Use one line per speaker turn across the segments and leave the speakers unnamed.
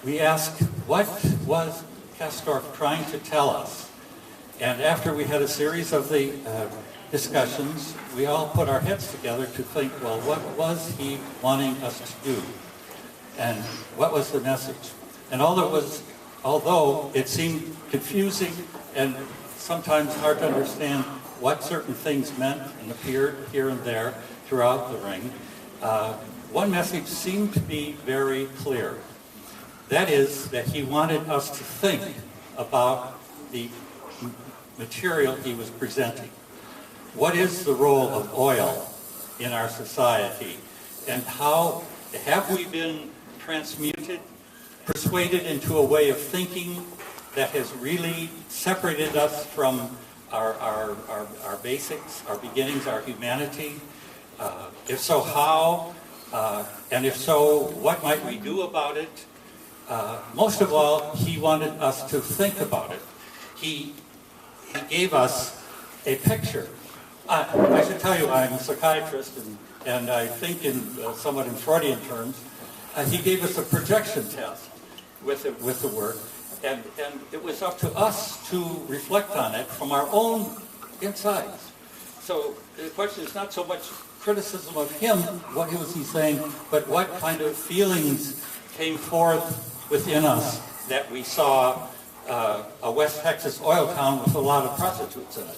we asked, what was Castorf trying to tell us? And after we had a series of the discussions, we all put our heads together to think, well, what was he wanting us to do? And what was the message? And although it seemed confusing and sometimes hard to understand what certain things meant and appeared here and there throughout the ring, one message seemed to be very clear. That is, that he wanted us to think about the material he was presenting. What is the role of oil in our society? And how have we been transmuted, persuaded into a way of thinking that has really separated us from our basics, our beginnings, our humanity? If so, how? And if so, what might we do about it? Most of all, he wanted us to think about it. He gave us a picture. I should tell you, I'm a psychiatrist, and I think in somewhat in Freudian terms. He gave us a projection test with the work, and it was up to us to reflect on it from our own insides. So the question is not so much criticism of him, what was he saying, but what kind of feelings came forth within us that we saw a West Texas oil town with a lot of prostitutes in it.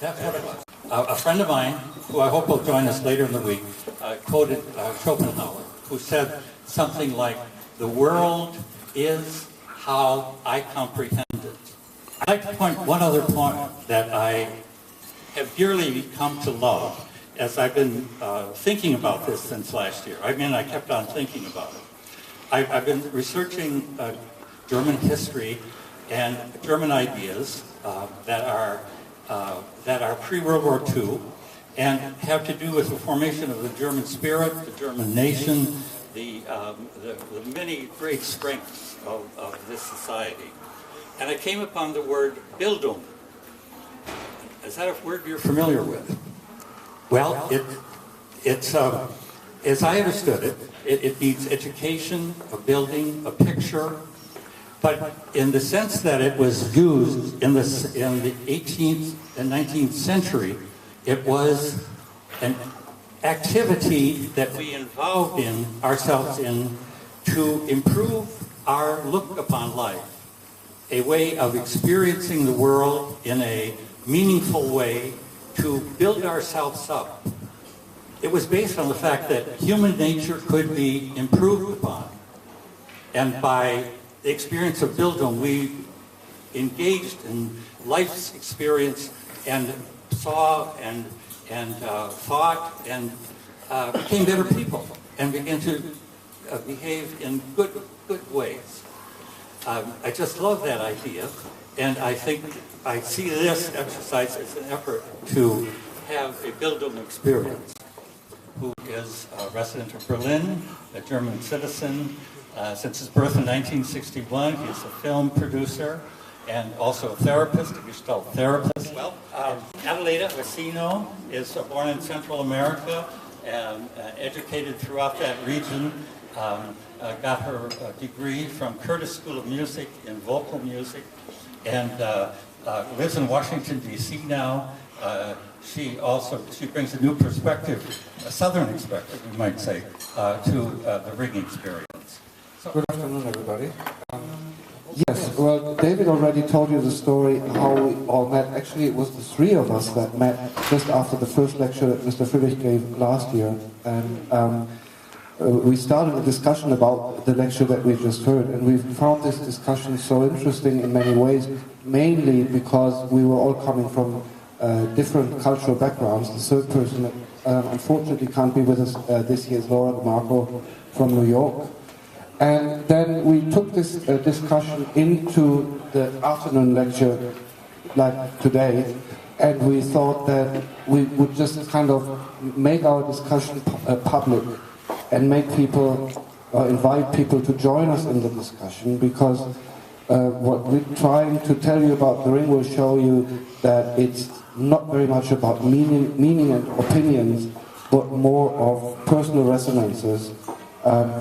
That's what it was. A friend of mine, who I hope will join us later in the week, quoted Schopenhauer, who said something like, "The world is how I comprehend it." I'd like to point one other point that I have dearly come to love as I've been thinking about this since last year. I mean, I kept on thinking about it. I've been researching German history and German ideas that are pre-World War II and have to do with the formation of the German spirit, the German nation, the many great strengths of this society. And I came upon the word Bildung. Is that a word you're familiar with? Well, it's as I understood it, it means education, a building, a picture, but in the sense that it was used in the 18th and 19th century, it was an activity that we involved ourselves in to improve our look upon life, a way of experiencing the world in a meaningful way to build ourselves up. It was based on the fact that human nature could be improved upon. And by the experience of Bildung, we engaged in life's experience and saw and thought and became better people and began to behave in good ways. I just love that idea, and I think I see this exercise as an effort to have a Bildung experience. Who is a resident of Berlin, a German citizen. Since his birth in 1961, he's a film producer and also a therapist, a Gestalt therapist. Well, Adelaida Vecino is born in Central America and educated throughout that region. Got her degree from Curtis School of Music in vocal music, and lives in Washington, D.C. now. She brings a new perspective, a southern perspective, we might say, to the ring experience. So,
good afternoon, everybody. Yes, well, David already told you the story how we all met. Actually, it was the three of us that met just after the first lecture that Mr. Friedrich gave last year. And we started a discussion about the lecture that we just heard. And we found this discussion so interesting in many ways, mainly because we were all coming from different cultural backgrounds. The third person that unfortunately can't be with us this year is Laura DeMarco from New York. And then we took this discussion into the afternoon lecture like today, and we thought that we would just kind of make our discussion public and make people, invite people to join us in the discussion, because what we're trying to tell you about the ring will show you that it's not very much about meaning and opinions, but more of personal resonances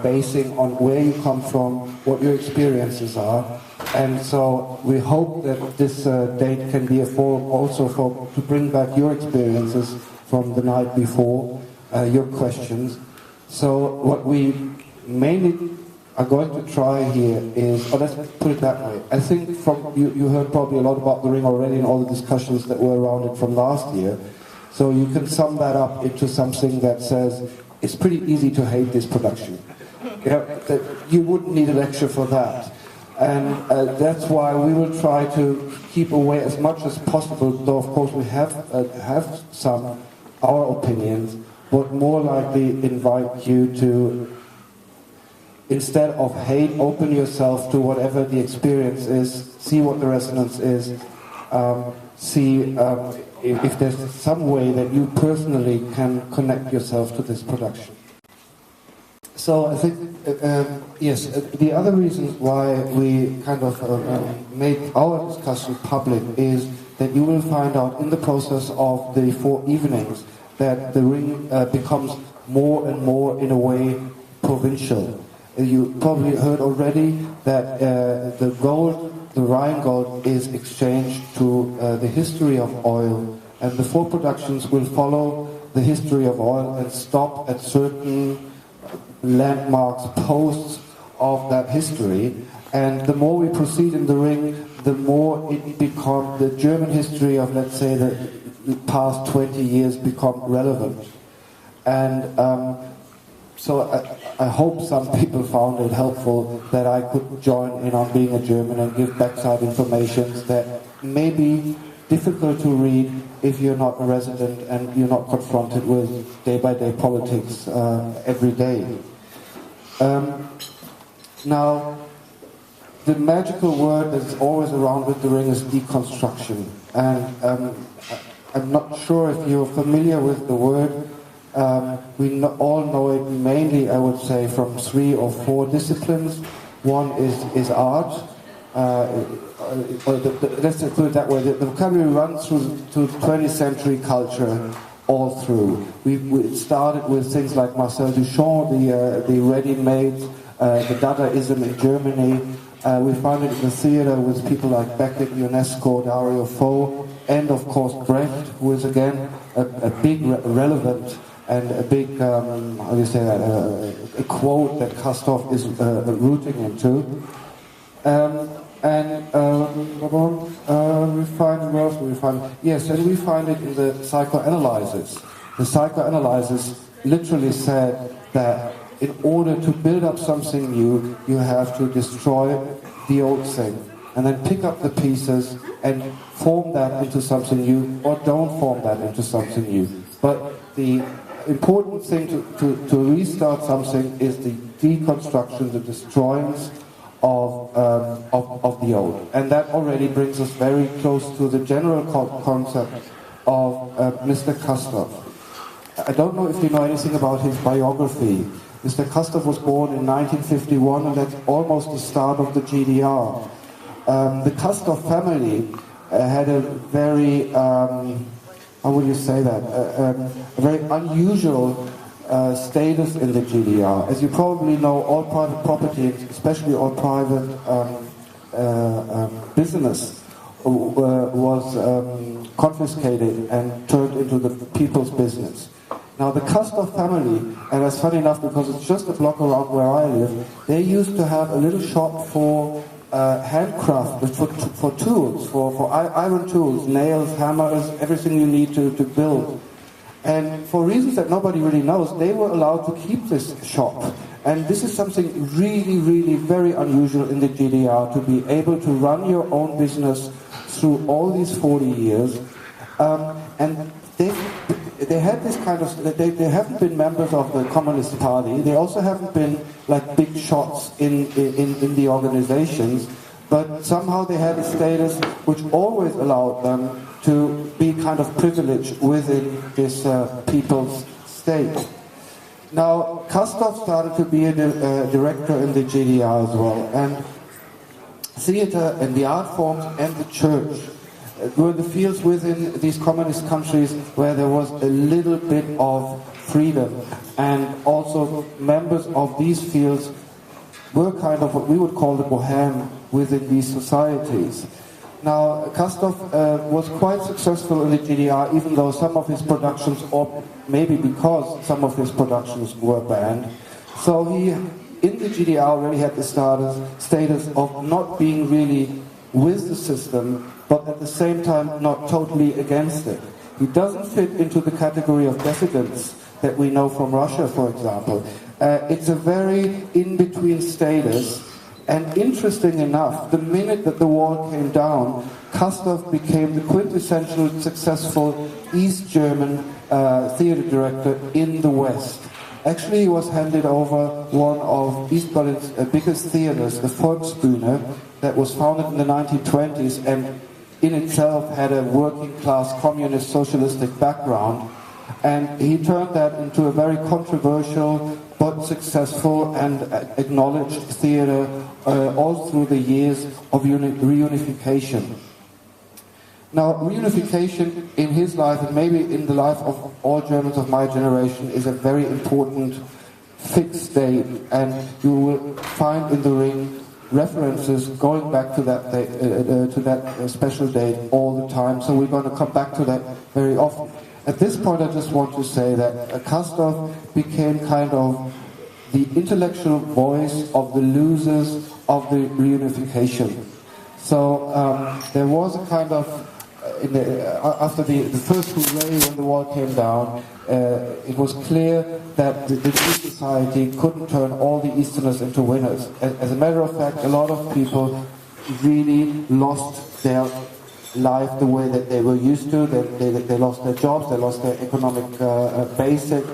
basing on where you come from, what your experiences are. And so we hope that this date can be a forum also to bring back your experiences from the night before, your questions. So what we mainly are going to try here is, let's put it that way. I think you heard probably a lot about the Ring already in all the discussions that were around it from last year. So you can sum that up into something that says, it's pretty easy to hate this production. You wouldn't need a lecture for that. And that's why we will try to keep away as much as possible, though of course we have some, our opinions, but more likely invite you to, instead of hate, open yourself to whatever the experience is, see what the resonance is, see if there's some way that you personally can connect yourself to this production. So I think, yes, the other reason why we kind of made our discussion public is that you will find out in the process of the 4 evenings that the Ring becomes more and more, in a way, provincial. You probably heard already that the Rhine gold is exchanged to the history of oil, and the 4 productions will follow the history of oil and stop at certain landmarks, posts of that history. And the more we proceed in the Ring, the more it becomes, the German history of, let's say, the past 20 years become relevant. And so I hope some people found it helpful that I could join in on being a German and give backside information that may be difficult to read if you're not a resident and you're not confronted with day-by-day politics every day. Now, the magical word that's always around with the Ring is deconstruction. And I'm not sure if you're familiar with the word. We all know it mainly, I would say, from 3 or 4 disciplines. One is art. Let's put it that way. The vocabulary runs through 20th century culture all through. We started with things like Marcel Duchamp, the ready-made, the Dadaism in Germany. We found it in the theater with people like Beckett, UNESCO, Dario Fo, and of course Brecht, who is again a big relevant and a big, how do you say that, a quote that Castorf is rooting into. We find, where else do we find it? Yes, and we find it in the psychoanalysis. The psychoanalysis literally said that in order to build up something new, you have to destroy the old thing, and then pick up the pieces and form that into something new, or don't form that into something new. But the important thing to restart something is the deconstruction, the destroying of the old. And that already brings us very close to the general concept of Mr. Castorf. I don't know if you know anything about his biography. Mr. Castorf was born in 1951, and that's almost the start of the GDR. The Castorf family had a very, how would you say that, a very unusual status in the GDR. As you probably know, all private property, especially all private business, was confiscated and turned into the people's business. Now the Castorf family, and it's funny enough because it's just a block around where I live, they used to have a little shop for handcraft, for tools, for iron tools, nails, hammers, everything you need to build. And for reasons that nobody really knows, they were allowed to keep this shop. And this is something really, really very unusual in the GDR, to be able to run your own business through all these 40 years. And they had this kind of, they haven't been members of the Communist Party. They also haven't been like big shots in the organizations. But somehow they had a status which always allowed them to be kind of privileged within this people's state. Now, Castorf started to be a director in the GDR as well, and theater and the art forms and the church were the fields within these communist countries where there was a little bit of freedom, and also members of these fields were kind of what we would call the bohème within these societies. Now, Castorf was quite successful in the GDR, even though some of his productions, or maybe because some of his productions were banned. So he, in the GDR, already had the status of not being really with the system, but at the same time not totally against it. He doesn't fit into the category of dissidents that we know from Russia, for example. It's a very in-between status. And interesting enough, the minute that the wall came down, Castorf became the quintessential successful East German theater director in the West. Actually, he was handed over one of East Berlin's biggest theaters, the Volksbühne, that was founded in the 1920s and in itself had a working-class communist socialistic background. And he turned that into a very controversial but successful and acknowledged theater all through the years of reunification. Now, reunification in his life, and maybe in the life of all Germans of my generation, is a very important fixed date, and you will find in the Ring references going back to that special date all the time, so we're going to come back to that very often. At this point, I just want to say that Castorf became kind of the intellectual voice of the losers of the reunification. So there was a kind of, after the first hooray when the wall came down, it was clear that the East Society couldn't turn all the Easterners into winners. As a matter of fact, a lot of people really lost their life the way that they were used to. They lost their jobs, they lost their economic basic,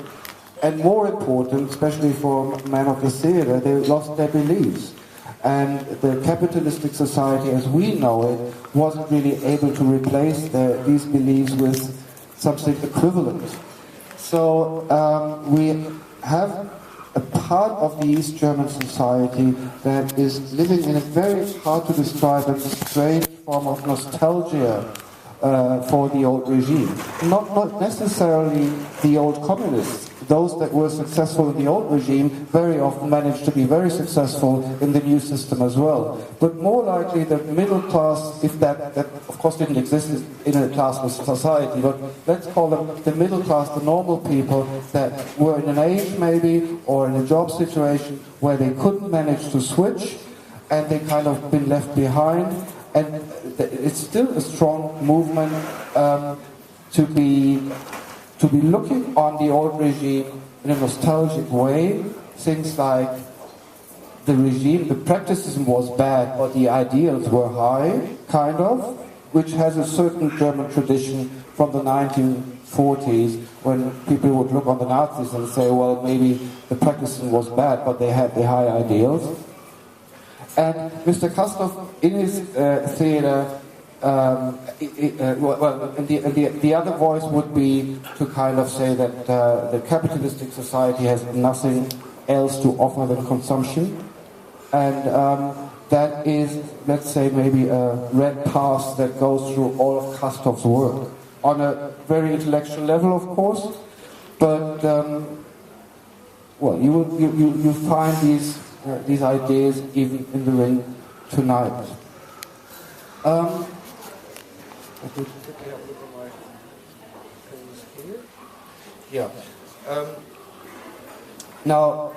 and more important, especially for men of the theater, they lost their beliefs. And the capitalistic society as we know it wasn't really able to replace these beliefs with something equivalent. So we have a part of the East German society that is living in a very hard to describe and strange form of nostalgia for the old regime. Not necessarily the old communists. Those that were successful in the old regime very often managed to be very successful in the new system as well. But more likely the middle class, if that of course didn't exist in a classless society, but let's call them the middle class, the normal people that were in an age maybe or in a job situation where they couldn't manage to switch and they kind of been left behind. And it's still a strong movement to be looking on the old regime in a nostalgic way. Things like the regime, the practicism was bad, but the ideals were high, kind of, which has a certain German tradition from the 1940s, when people would look on the Nazis and say, well, maybe the practicism was bad, but they had the high ideals. And Mr. Castorf, in his theater, the other voice would be to kind of say that the capitalistic society has nothing else to offer than consumption, and that is, let's say, maybe a red path that goes through all of Castorf's work on a very intellectual level, of course, but well, you find these ideas even in the Ring tonight. Yeah. Now,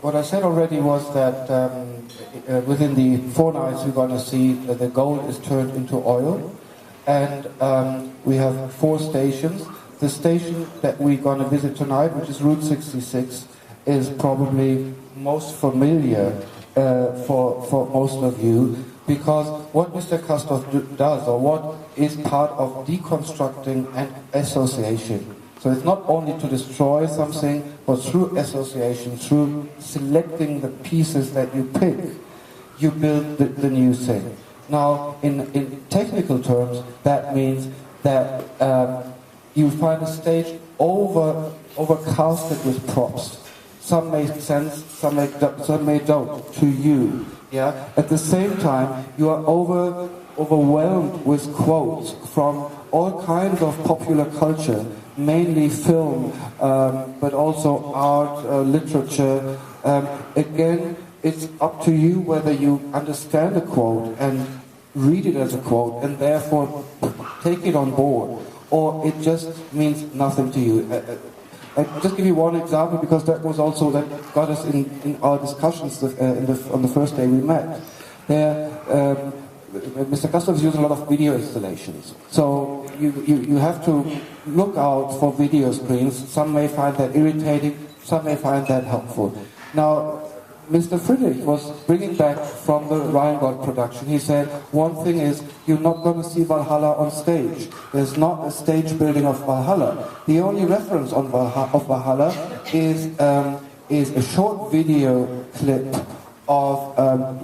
what I said already was that within the 4 nights we're going to see that the gold is turned into oil, and we have 4 stations. The station that we're going to visit tonight, which is Route 66, is probably most familiar for most of you, because what Mr. Castorf does, or what is part of deconstructing an association. So it's not only to destroy something, but through association, through selecting the pieces that you pick, you build the new thing. Now, in technical terms, that means that you find a stage overcasted with props. Some make sense, some may don't to you. Yeah. At the same time, you are overwhelmed with quotes from all kinds of popular culture, mainly film, but also art, literature. Again, it's up to you whether you understand a quote and read it as a quote and therefore take it on board, or it just means nothing to you. I'll just give you one example, because that got us in our discussions on the first day we met. Mr. Castorf is using a lot of video installations. So you have to look out for video screens. Some may find that irritating, some may find that helpful. Now, Mr. Friedrich was bringing back from the Rheingold production. He said, one thing is, you're not going to see Valhalla on stage. There's not a stage building of Valhalla. The only reference of Valhalla is a short video clip of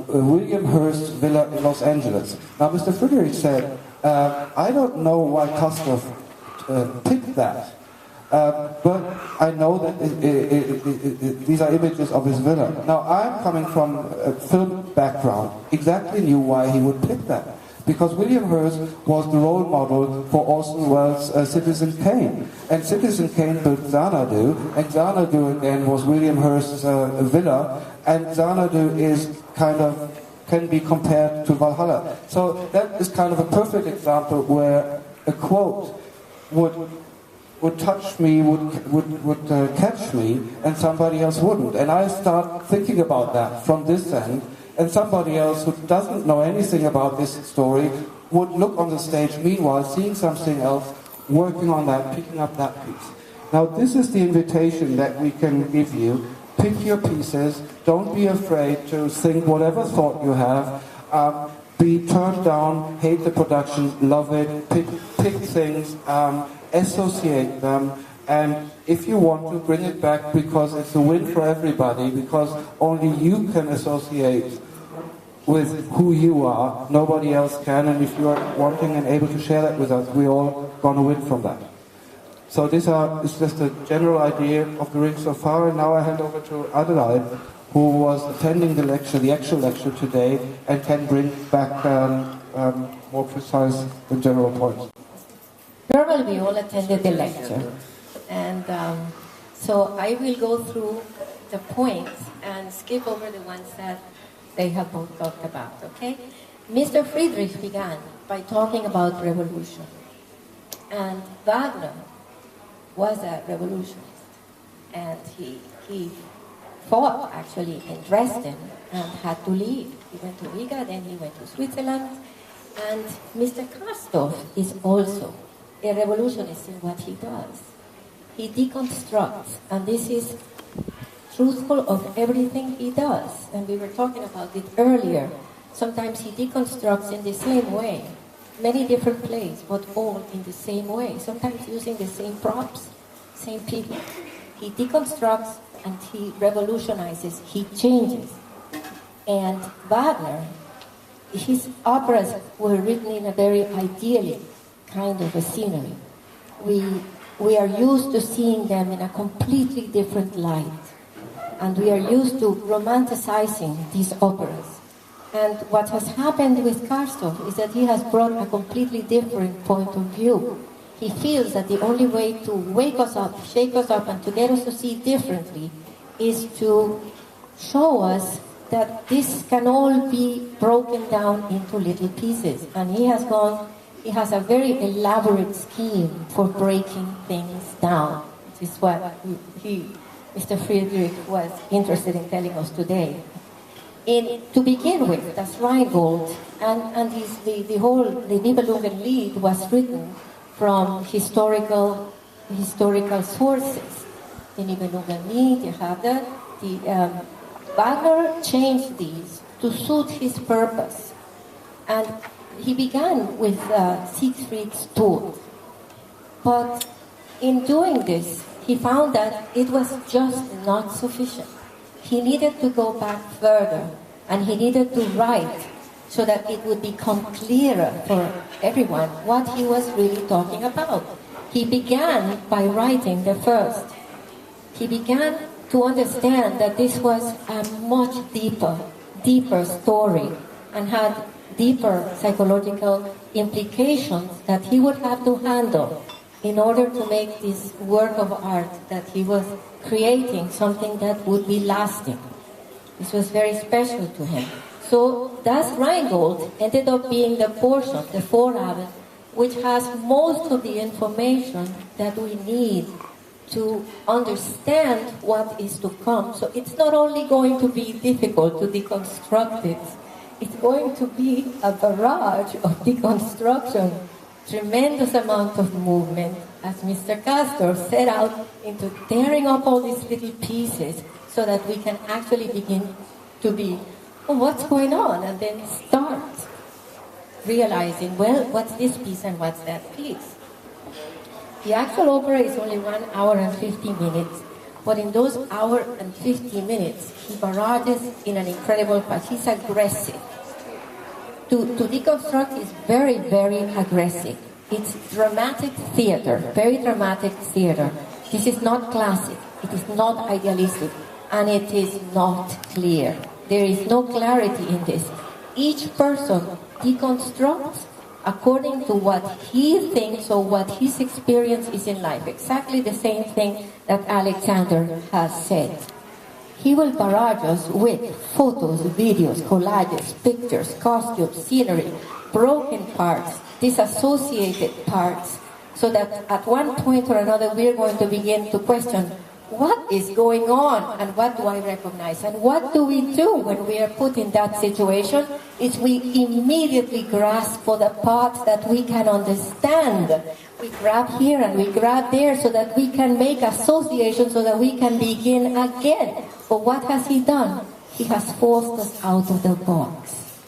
William Hearst's villa in Los Angeles. Now, Mr. Friedrich said, I don't know why Castorf picked that. But I know that these are images of his villa. Now, I'm coming from a film background, exactly knew why he would pick that. Because William Hearst was the role model for Orson Welles' Citizen Kane. And Citizen Kane built Xanadu, and Xanadu again was William Hearst's villa, and Xanadu can be compared to Valhalla. So that is kind of a perfect example where a quote would touch me, would catch me, and somebody else wouldn't. And I start thinking about that from this end, and somebody else who doesn't know anything about this story would look on the stage, meanwhile seeing something else, working on that, picking up that piece. Now, this is the invitation that we can give you. Pick your pieces, don't be afraid to think whatever thought you have. Be turned down, hate the production, love it, pick things, associate them, and if you want to, bring it back, because it's a win for everybody, because only you can associate with who you are, nobody else can, and if you are wanting and able to share that with us, we're all going to win from that. So this is just a general idea of the ring so far, and now I hand over to Adelaide, who was attending the lecture, the actual lecture today, and can bring back more precise and general points.
Normally we all attended the lecture, and so I will go through the points and skip over the ones that they have both talked about, okay? Mr. Friedrich began by talking about revolution, and Wagner was a revolutionist, and he fought actually in Dresden and had to leave. He went to Riga, then he went to Switzerland, and Mr. Castorf is also a revolutionist in what he does. He deconstructs, and this is truthful of everything he does. And we were talking about it earlier. Sometimes he deconstructs in the same way, many different plays, but all in the same way. Sometimes using the same props, same people. He deconstructs and he revolutionizes, he changes. And Wagner, his operas were written in a very idyllic kind of a scenery. We are used to seeing them in a completely different light. And we are used to romanticizing these operas. And what has happened with Castorf is that he has brought a completely different point of view. He feels that the only way to wake us up, shake us up, and to get us to see differently is to show us that this can all be broken down into little pieces. And he has a very elaborate scheme for breaking things down, which is what Mr. Friedrich was interested in telling us today. To begin with, that's Rheingold, and the Nibelungenlied was written from historical sources. The Nibelungenlied, you have that. Wagner changed these to suit his purpose, and he began with Siegfried's Tod. But in doing this, he found that it was just not sufficient. He needed to go back further, and he needed to write so that it would become clearer for everyone what he was really talking about. He began by writing the first. He began to understand that this was a much deeper story, and had deeper psychological implications that he would have to handle in order to make this work of art that he was creating something that would be lasting. This was very special to him. So Das Rheingold ended up being the portion, the foramen, which has most of the information that we need to understand what is to come. So it's not only going to be difficult to deconstruct it, it's going to be a barrage of deconstruction, tremendous amount of movement, as Mr. Castorf set out into tearing up all these little pieces so that we can actually begin to be, well, what's going on? And then start realizing, well, what's this piece and what's that piece? The actual opera is only 1 hour and 50 minutes, but in those hour and 50 minutes, he barrages in an incredible part. He's aggressive. To deconstruct is very, very aggressive. It's dramatic theater, very dramatic theater. This is not classic, it is not idealistic, and it is not clear. There is no clarity in this. Each person deconstructs according to what he thinks or what his experience is in life. Exactly the same thing that Alexander has said. He will barrage us with photos, videos, collages, pictures, costumes, scenery, broken parts, disassociated parts, so that at one point or another we're going to begin to question, what is going on and what do I recognize? And what do we do when we are put in that situation? Is we immediately grasp for the parts that we can understand. We grab here and we grab there so that we can make associations so that we can begin again. But what has he done? He has forced us out of the box.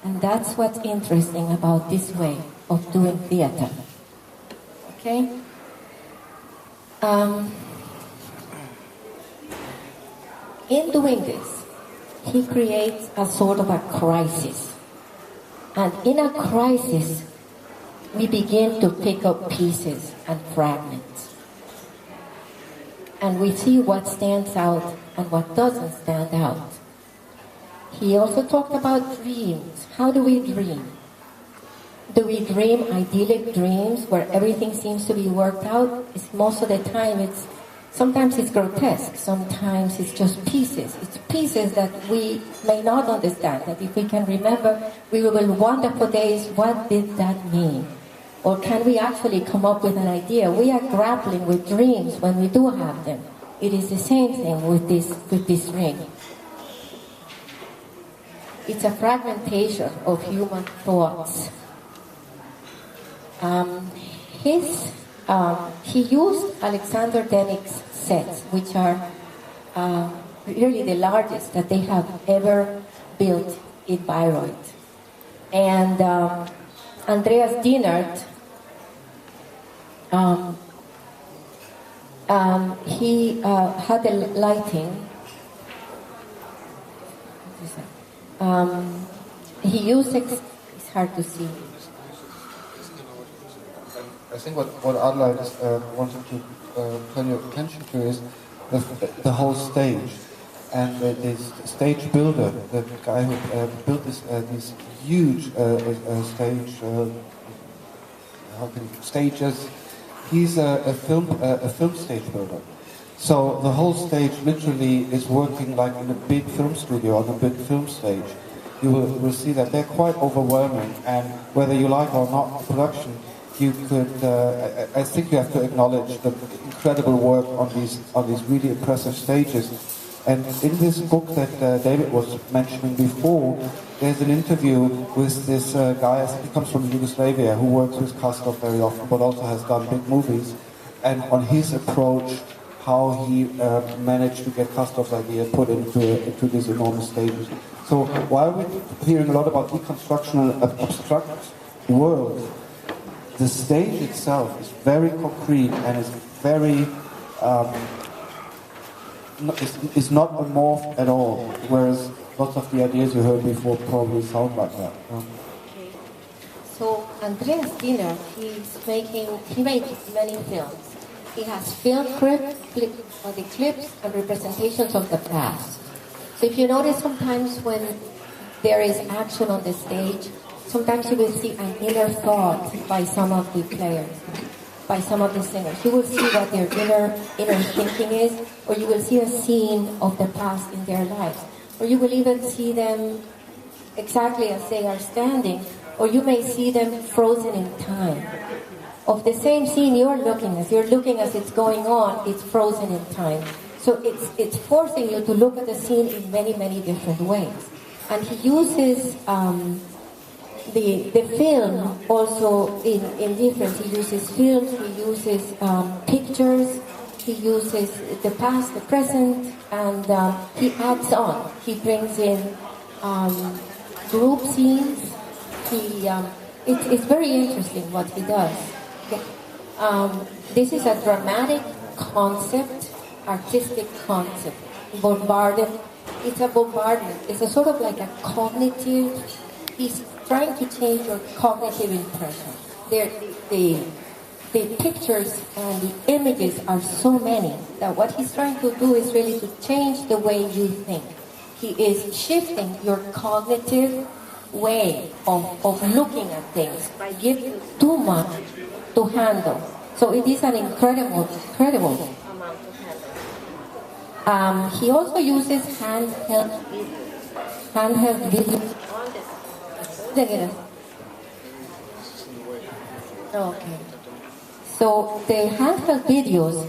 And that's what's interesting about this way of doing theater. Okay? In doing this, he creates a sort of a crisis. And in a crisis, we begin to pick up pieces and fragments. And we see what stands out and what doesn't stand out. He also talked about dreams. How do we dream? Do we dream idyllic dreams where everything seems to be worked out? Most of the time sometimes it's grotesque, sometimes it's just pieces. It's pieces that we may not understand, that if we can remember, we will wonder for days, what did that mean? Or can we actually come up with an idea? We are grappling with dreams when we do have them. It is the same thing with this ring. It's a fragmentation of human thoughts. He used Alexander Dennick's sets, which are really the largest that they have ever built in Bayreuth. And Andreas Dienert, he had the lighting. He used it's hard to see.
I think what Adelaide wanted to turn your attention to is the whole stage. And the stage builder, the guy who built these huge stages, he's a film stage builder. So the whole stage literally is working like in a big film studio on a big film stage. You will see that they're quite overwhelming, and whether you like or not production, you could. I think you have to acknowledge the incredible work on these really impressive stages. And in this book that David was mentioning before, there's an interview with this guy. I think he comes from Yugoslavia, who works with Castorf very often, but also has done big movies. And on his approach, how he managed to get Castorf's idea put into these enormous stages. So while we're hearing a lot about deconstruction and abstract world, the stage itself is very concrete and is very is not amorphed at all, whereas lots of the ideas you heard before probably sound like that.
Okay. So Andreas Diener, he made many films. He has film clips and representations of the past. So if you notice sometimes when there is action on the stage. Sometimes you will see an inner thought by some of the players, by some of the singers. You will see what their inner thinking is, or you will see a scene of the past in their lives. Or you will even see them exactly as they are standing, or you may see them frozen in time. Of the same scene you're looking as it's going on, it's frozen in time. So it's forcing you to look at the scene in many, many different ways. And he uses the film also in different. He uses films, he uses pictures, he uses the past, the present, and he adds on. He brings in group scenes. It's very interesting what he does. This is a dramatic concept, artistic concept. Bombardment. It's a bombardment. It's a sort of like a cognitive. He's trying to change your cognitive impression. The pictures and the images are so many that what he's trying to do is really to change the way you think. He is shifting your cognitive way of looking at things by giving you too much to handle. So it is an incredible amount to handle. He also uses handheld videos. Okay. So the handheld videos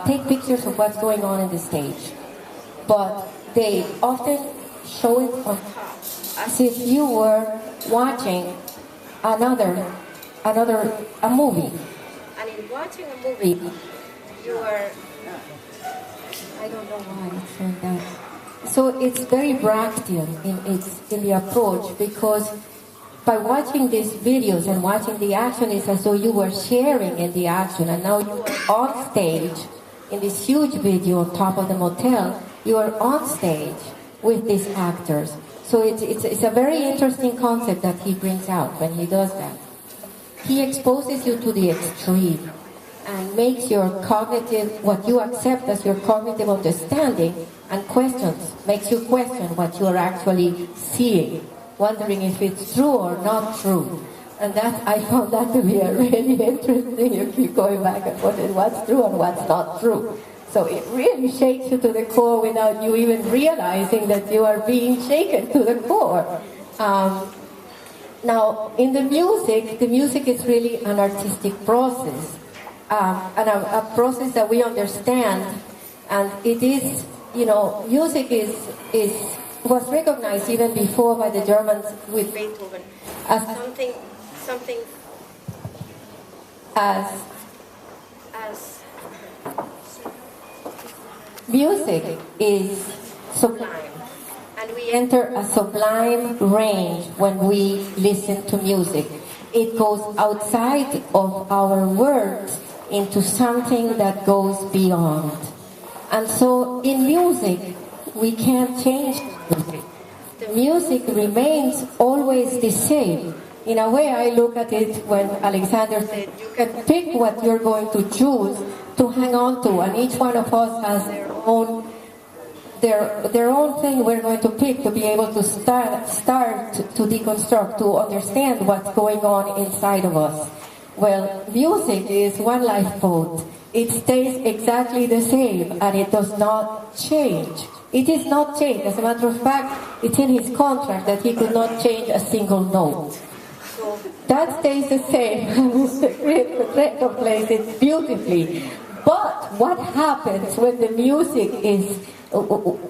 take pictures of what's going on in the stage, but they often show it on top, as if you were watching a movie. And in watching a movie, you are, I don't know why it's like that. So it's very Brechtian in the approach, because by watching these videos and watching the action, it's as though you were sharing in the action, and now you are on stage in this huge video on top of the motel. You are on stage with these actors. So it's a very interesting concept that he brings out when he does that. He exposes you to the extreme and makes your cognitive, what you accept as your cognitive understanding, and makes you question what you are actually seeing, wondering if it's true or not true. And that, I found that to be a really interesting. You keep going back and forth, what's true and what's not true. So it really shakes you to the core without you even realizing that you are being shaken to the core. Now, in the music is really an artistic process, and a process that we understand, and it is, music was recognized even before by the Germans with Beethoven as something as music is sublime. And we enter a sublime range when we listen to music. It goes outside of our words into something that goes beyond. And so in music, we can't change music. The music remains always the same. In a way, I look at it when Alexander said, you can pick what you're going to choose to hang on to, and each one of us has their own thing we're going to pick to be able to start to deconstruct, to understand what's going on inside of us. Well, music is one lifeboat. It stays exactly the same, and it does not change. It is not changed. As a matter of fact, it's in his contract that he could not change a single note. So that stays the same. Mr. Greco plays it beautifully. But what happens when the music is,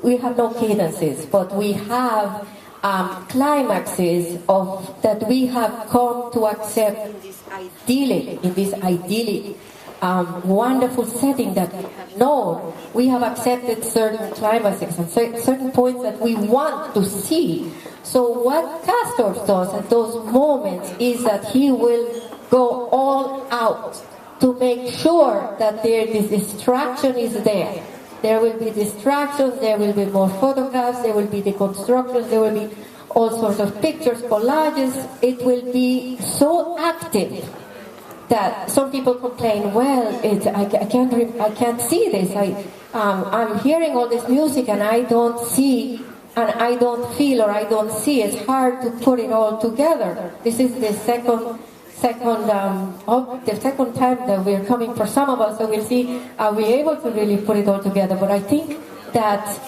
we have no cadences, but we have climaxes that we have come to accept in this idyllic, wonderful setting that we have known. We have accepted certain climaxes and certain points that we want to see. So what Castorf does at those moments is that he will go all out to make sure that this distraction is there. There will be distractions, there will be more photographs, there will be deconstructions, there will be all sorts of pictures, collages. It will be so active that some people complain, well, I can't see this. I'm hearing all this music and I don't see and I don't feel or I don't see, it's hard to put it all together. This is the second time that we're coming for some of us, so we'll see, are we able to really put it all together? But I think that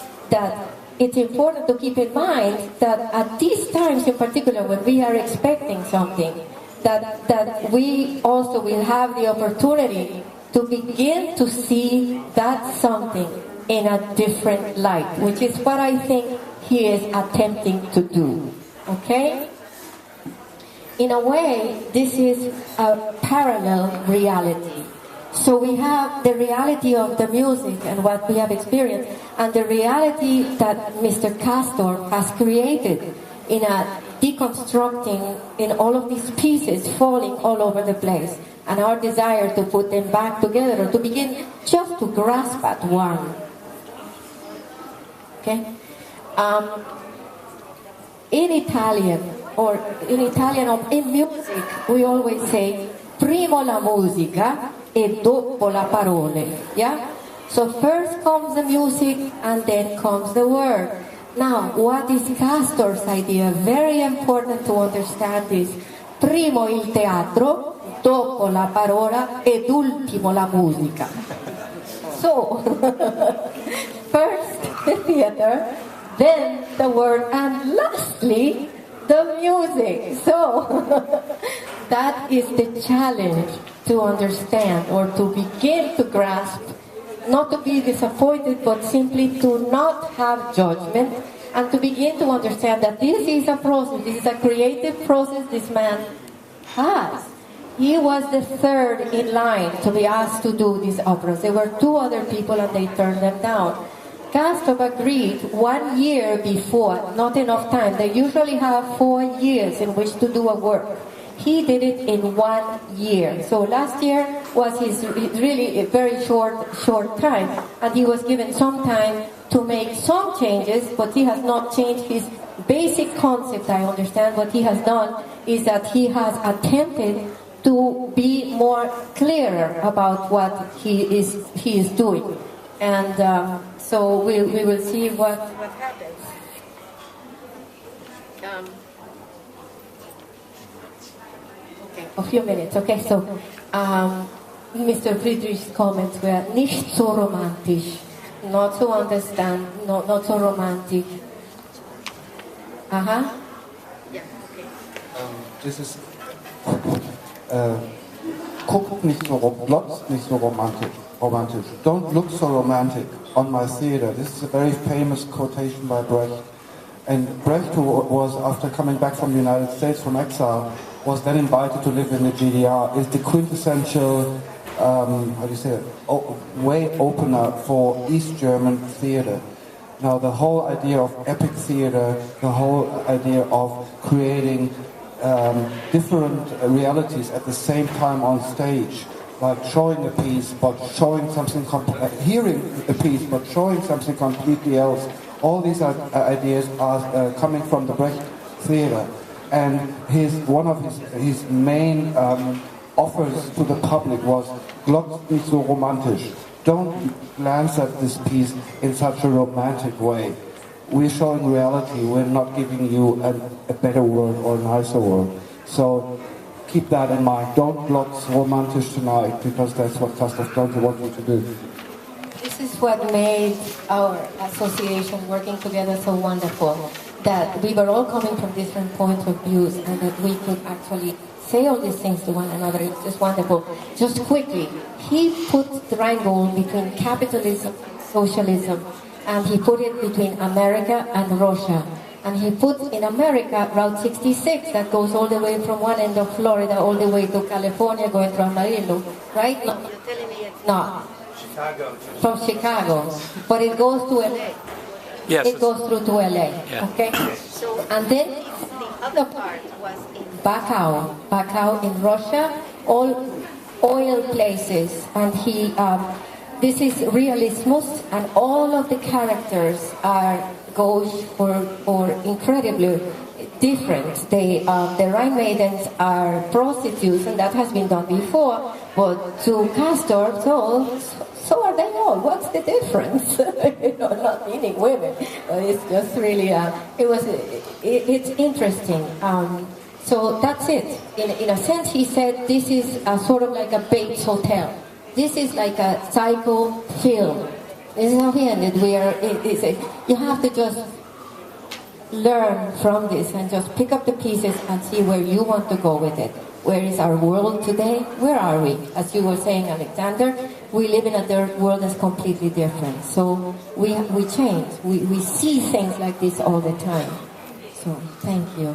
it's important to keep in mind that at these times in particular, when we are expecting something, that we also will have the opportunity to begin to see that something in a different light, which is what I think he is attempting to do. Okay? In a way, this is a parallel reality. So we have the reality of the music and what we have experienced, and the reality that Mr. Castorf has created in a deconstructing in all of these pieces falling all over the place, and our desire to put them back together, or to begin just to grasp at one. Okay? In Italian, or in music, we always say, primo la musica e dopo la parole. Yeah? So first comes the music and then comes the word. Now, what is Castorf's idea? Very important to understand this. Primo il teatro, dopo la parola ed ultimo la musica. So, first the theater, then the word, and lastly, the music. So, that is the challenge to understand, or to begin to grasp, not to be disappointed, but simply to not have judgment, and to begin to understand that this is a process, this is a creative process this man has. He was the third in line to be asked to do these operas. There were two other people and they turned them down. Castorf agreed 1 year before, not enough time. They usually have 4 years in which to do a work. He did it in 1 year. So last year was his really a very short time, and he was given some time to make some changes, but he has not changed his basic concept. I understand what he has done is that he has attempted to be more clearer about what he is doing. And so we will see what happens. Okay, a few minutes. Okay, so Mr. Friedrich's comments were nicht so romantisch, not so understand, not so romantic. Yeah. Okay.
This is guckt nicht so, glotzt nicht so romantisch. Don't look so romantic on my theater. This is a very famous quotation by Brecht. And Brecht, who was, after coming back from the United States from exile, was then invited to live in the GDR, is the quintessential, way opener for East German theater. Now, the whole idea of epic theater, the whole idea of creating different realities at the same time on stage, like showing a piece but showing something, hearing a piece but showing something completely else. All these ideas are coming from the Brecht theater, and one of his main offers to the public was "Glotzt nicht so romantisch." Don't glance at this piece in such a romantic way. We're showing reality. We're not giving you a better world or a nicer world. So keep that in mind. Don't glotz romantisch tonight, because that's what Castorf doesn't want you to do.
This is what made our association working together so wonderful, that we were all coming from different points of views, and that we could actually say all these things to one another. It's just wonderful. Just quickly, he put the Rheingold between capitalism and socialism, and he put it between America and Russia. And he put in America Route 66 that goes all the way from one end of Florida all the way to California, going through Amarillo, right? No, you're telling me it's not. Chicago. From Chicago. But it goes to LA.
Yes.
It goes through to LA.
Yeah.
Okay? So, and then the other part was in Baikal in Russia, all oil places. And he, this is realismus, and all of the characters are gauche or incredibly different. The Rhine maidens are prostitutes, and that has been done before. But to Castorf, so are they all. all. What's the difference? Not meaning women, but it's just really, it's interesting. So that's it. In a sense, he said this is sort of like a Bates Hotel. This is like a psycho film. This is how he ended. You have to just learn from this and just pick up the pieces and see where you want to go with it. Where is our world today? Where are we? As you were saying, Alexander, we live in a world that's completely different. So we change. We see things like this all the time. So thank you.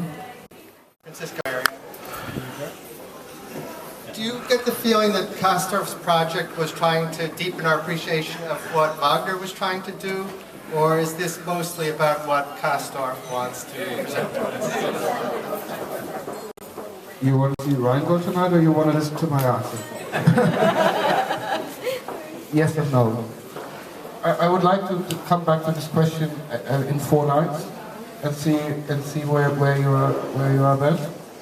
Francisco, do you get the feeling that Castorf's project was trying to deepen our appreciation of what Wagner was trying to do? Or is this mostly about what Castorf wants to present to us?
You want to see Ryan go tonight, or you want to listen to my answer? Yes and no. I would like to come back to this question in 4 nights and see where you are then,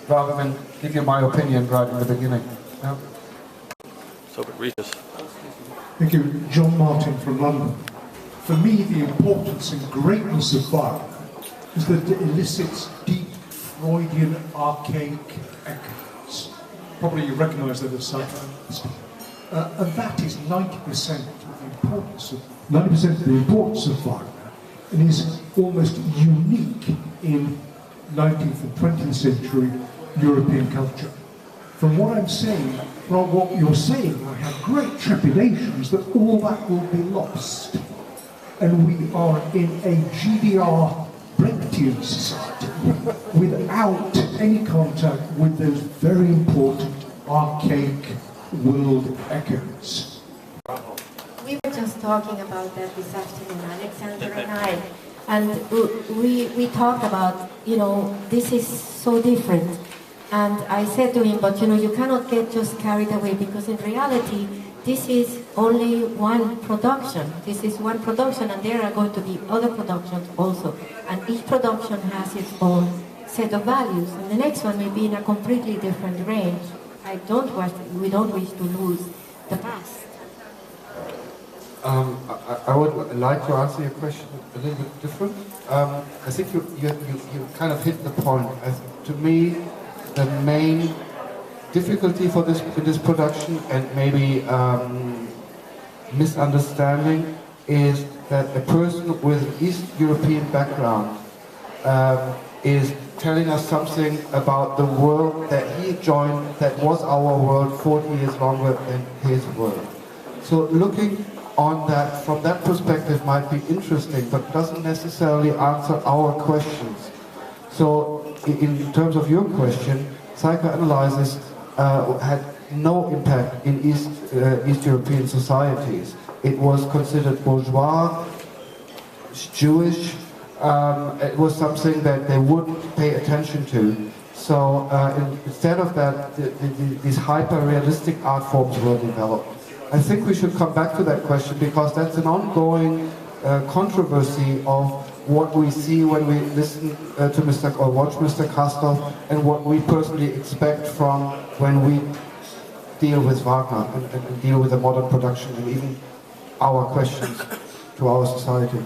rather than give you my opinion right in the beginning. Yeah?
So, Regis.
Thank you. John Martin from London. For me, the importance and greatness of Wagner is that it elicits deep Freudian archaic echoes. Probably you recognise that as psychoanalyst. And that is 90% of the importance of Wagner, and is almost unique in 19th and 20th century European culture. From what I'm saying, from what you're saying, I have great trepidations that all that will be lost. And we are in a GDR Brechtian society without any contact with those very important archaic world echoes.
We were just talking about that this afternoon, Alexander and I, and we talked about, this is so different. And I said to him, but you cannot get just carried away, because in reality, this is only one production. This is one production, and there are going to be other productions also. And each production has its own set of values, and the next one may be in a completely different range. We don't wish to lose the past.
I would like to answer your question a little bit different. I think you kind of hit the point. To me, the main difficulty for this production, and maybe misunderstanding, is that a person with an East European background is telling us something about the world that he joined, that was our world 40 years longer than his world. So looking on that from that perspective might be interesting, but doesn't necessarily answer our questions. So in terms of your question, psychoanalysis had no impact in East European societies. It was considered bourgeois, Jewish. It was something that they wouldn't pay attention to. So instead of that, these hyper-realistic art forms were developed. I think we should come back to that question, because that's an ongoing controversy of what we see when we listen to or watch Mr. Castorf, and what we personally expect from when we deal with Wagner and deal with the modern production, and even our questions to our society.